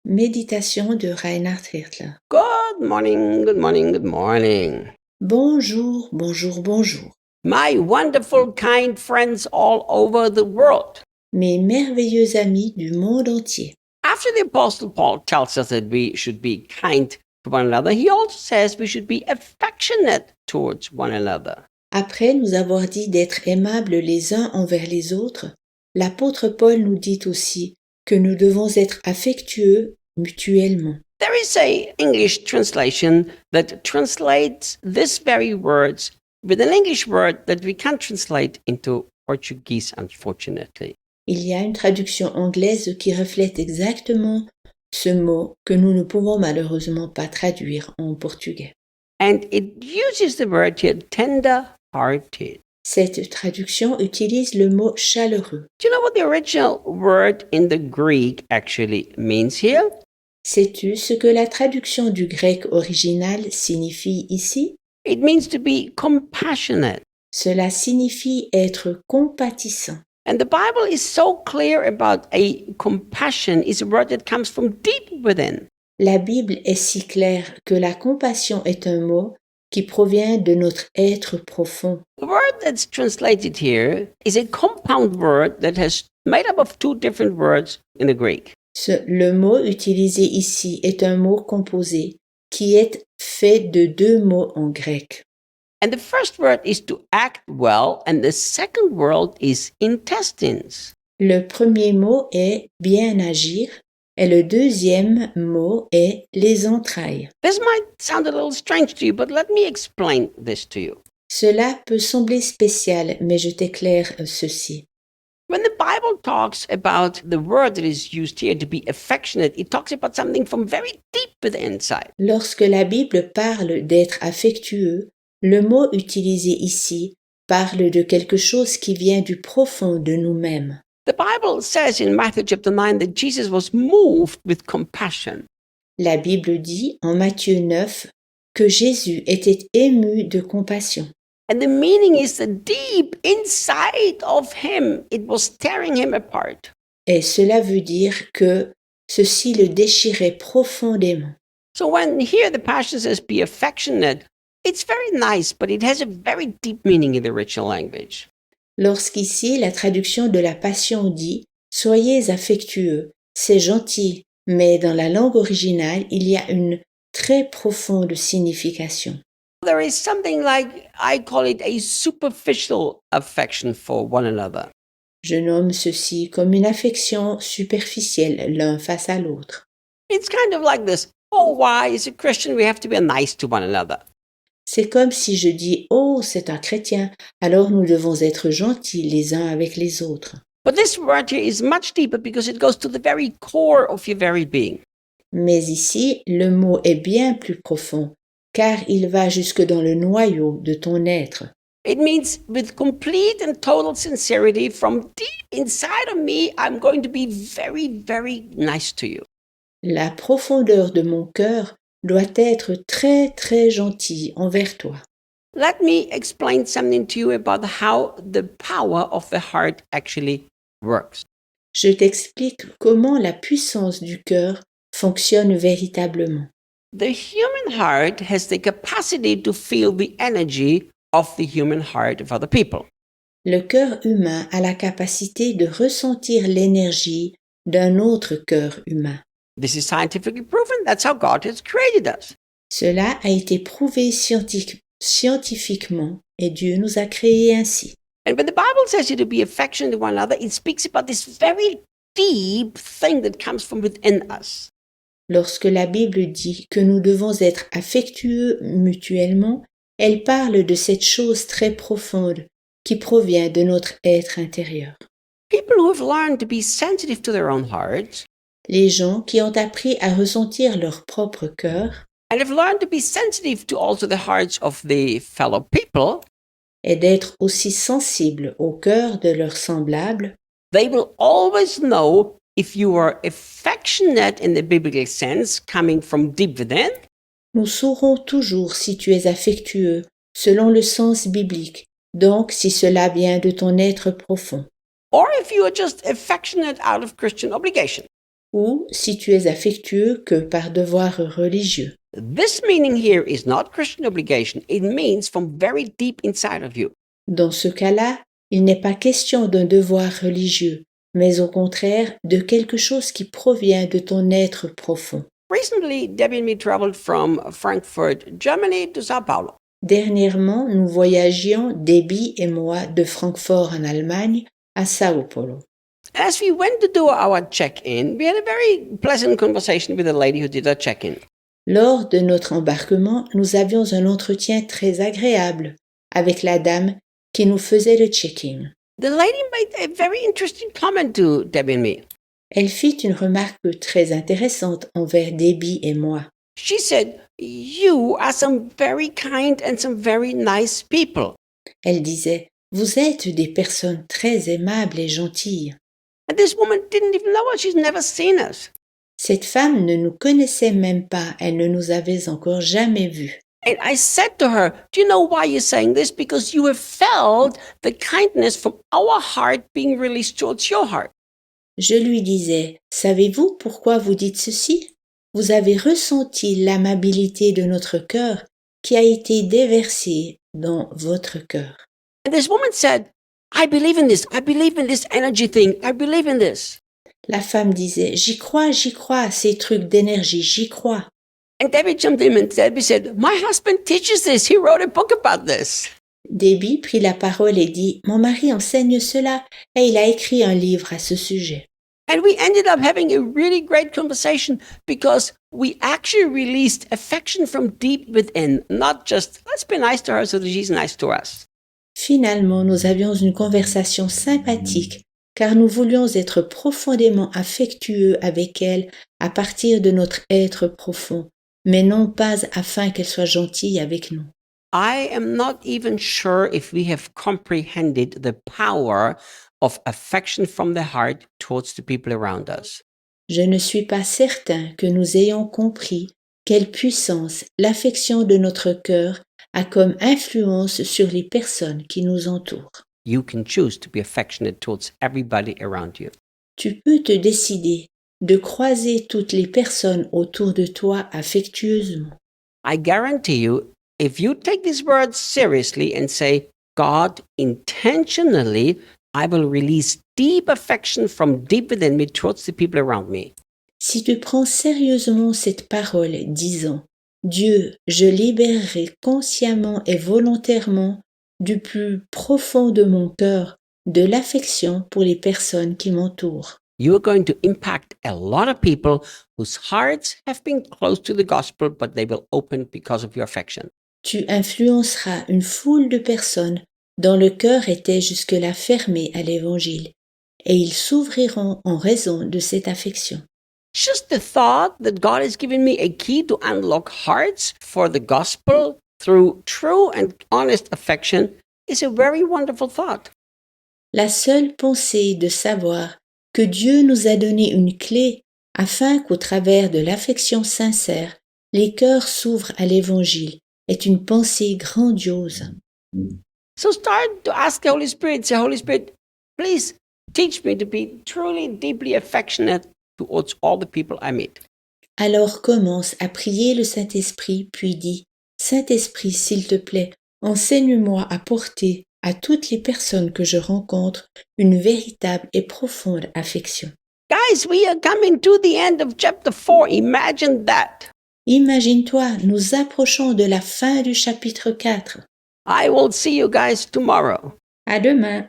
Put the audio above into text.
Méditation de Reinhard Hirtler. Good morning, good morning, good morning. Bonjour, bonjour, bonjour. My wonderful, kind friends all over the world. Mes merveilleux amis du monde entier. After the Apostle Paul tells us that we should be kind to one another, he also says we should be affectionate towards one another. Après nous avoir dit d'être aimables les uns envers les autres, l'apôtre Paul nous dit aussi que nous devons être affectueux mutuellement. There is a English translation that translates these very words with an English word that we can't translate into Portuguese, unfortunately. Il y a une traduction anglaise qui reflète exactement ce mot que nous ne pouvons malheureusement pas traduire en portugais. And it uses the word here, tender-hearted. Cette traduction utilise le mot chaleureux. Do you know what the original word in the Greek actually means here? Sais-tu ce que la traduction du grec original signifie ici? It means to be compassionate. Cela signifie être compatissant. And the Bible is so clear about a compassion is a word that comes from deep within. La Bible est si claire que la compassion est un mot qui provient de notre être profond. The word that's translated here is a compound word that has made up of two different words in the Greek. Le mot utilisé ici est un mot composé qui est fait de deux mots en grec. And the first word is to act well, and the second word is intestines. Le premier mot est bien agir et le deuxième mot est les entrailles. This might sound a little strange to you, but let me explain this to you. Cela peut sembler spécial, mais je t'éclaire ceci. When the Bible talks about the word that is used here to be affectionate, it talks about something from very deep within inside. Lorsque la Bible parle d'être affectueux, le mot utilisé ici parle de quelque chose qui vient du profond de nous-mêmes. The Bible says in Matthew chapter 9 that Jesus was moved with compassion. La Bible dit en Matthieu 9 que Jésus était ému de compassion. And the meaning is that deep inside of him, it was tearing him apart. Et cela veut dire que ceci le déchirait profondément. So when here the Passion says be affectionate, it's very nice, but it has a very deep meaning in the original language. Lorsqu'ici la traduction de la Passion dit « Soyez affectueux », c'est gentil, mais dans la langue originale, il y a une très profonde signification. There is something like, I call it a superficial affection for one another. Je nomme ceci comme une affection superficielle l'un face à l'autre. It's kind of like this, oh, why, as a Christian, we have to be nice to one another. C'est comme si je dis « Oh, c'est un chrétien, alors nous devons être gentils les uns avec les autres. » But this word here is much deeper because it goes to the very core of your very being. Mais ici, le mot est bien plus profond, car il va jusque dans le noyau de ton être. It means with complete and total sincerity from deep inside of me, I'm going to be very, very nice to you. La profondeur de mon cœur doit être très très gentille envers toi. Let me explain something to you about how the power of the heart actually works. Je t'explique comment la puissance du cœur fonctionne véritablement. The human heart has the capacity to feel the energy of the human heart of other people. Le cœur humain a la capacité de ressentir l'énergie d'un autre cœur humain. This is scientifically proven. That's how God has created us. Cela a été prouvé scientifiquement et Dieu nous a créés ainsi. And when the Bible says you to be affectionate to one another, it speaks about this very deep thing that comes from within us. Lorsque la Bible dit que nous devons être affectueux mutuellement, elle parle de cette chose très profonde qui provient de notre être intérieur. People who have learned to be sensitive to their own hearts Les gens qui ont appris à ressentir leur propre cœur and have learned to be sensitive to also the hearts of the fellow people, et d'être aussi sensibles au cœur de leurs semblables, they will always know if you are affectionate in the biblical sense, coming from deep within, nous saurons toujours si tu es affectueux selon le sens biblique, donc si cela vient de ton être profond, or if you are just affectionate out of Christian obligation. ou si tu es affectueux que par devoir religieux. This meaning here is not Christian obligation. It means from very deep inside of you. Dans ce cas-là, il n'est pas question d'un devoir religieux, mais au contraire de quelque chose qui provient de ton être profond. Recently, Debbie and me traveled from Frankfurt, Germany to Sao Paulo. Dernièrement, nous voyagions, Debbie et moi, de Francfort en Allemagne à Sao Paulo. As we went to do our check-in, we had a very pleasant conversation with the lady who did our check-in. Lors de notre embarquement, nous avions un entretien très agréable avec la dame qui nous faisait le check-in. The lady made a very interesting comment to Debbie and me. Elle fit une remarque très intéressante envers Debbie et moi. She said, "You are some very kind and some very nice people." Elle disait, « Vous êtes des personnes très aimables et gentilles. » And this woman didn't even know us. She's never seen us. Cette femme ne nous connaissait même pas, elle ne nous avait encore jamais vus. And I said to her, "Do you know why you're saying this? Because you have felt the kindness from our heart being released towards your heart." Je lui disais, « Savez-vous pourquoi vous dites ceci? Vous avez ressenti l'amabilité de notre cœur qui a été déversée dans votre cœur. » And this woman said, "I believe in this. I believe in this energy thing. I believe in this." La femme disait, j'y crois, ces trucs d'énergie, j'y crois. And Debbie jumped in and Debbie said, "My husband teaches this. He wrote a book about this." Debbie prit la parole et dit, mon mari enseigne cela et il a écrit un livre à ce sujet. And we ended up having a really great conversation because we actually released affection from deep within, not just, let's be nice to her so that she's nice to us. Finalement, nous avions une conversation sympathique car nous voulions être profondément affectueux avec elle à partir de notre être profond, mais non pas afin qu'elle soit gentille avec nous. I am not even sure if we have comprehended the power of affection from the heart towards the people around us. Je ne suis pas certain que nous ayons compris quelle puissance l'affection de notre cœur a comme influence sur les personnes qui nous entourent. You can choose to be affectionate towards everybody around you. Tu peux te décider de croiser toutes les personnes autour de toi affectueusement. I guarantee you, if you take these words seriously and say, God, intentionally, I will release deep affection from deep within me towards the people around me. Si tu prends sérieusement cette parole disant « Dieu, je libérerai consciemment et volontairement du plus profond de mon cœur de l'affection pour les personnes qui m'entourent. » You are going to impact a lot of people whose hearts have been closed to the gospel, but they will open because of your affection. Tu influenceras une foule de personnes dont le cœur était jusque-là fermé à l'Évangile, et ils s'ouvriront en raison de cette affection. Just the thought that God has given me a key to unlock hearts for the gospel through true and honest affection is a very wonderful thought. La seule pensée de savoir que Dieu nous a donné une clé afin qu'au travers de l'affection sincère, les cœurs s'ouvrent à l'Évangile est une pensée grandiose. So start to ask the Holy Spirit, say, Holy Spirit, please teach me to be truly, deeply affectionate towards all the people I meet. Alors commence à prier le Saint-Esprit, puis dis, Saint-Esprit, s'il te plaît, enseigne-moi à porter à toutes les personnes que je rencontre une véritable et profonde affection. Guys, we are coming to the end of chapter 4. Imagine that. Imagine-toi, nous approchons de la fin du chapitre 4. I will see you guys tomorrow. À demain.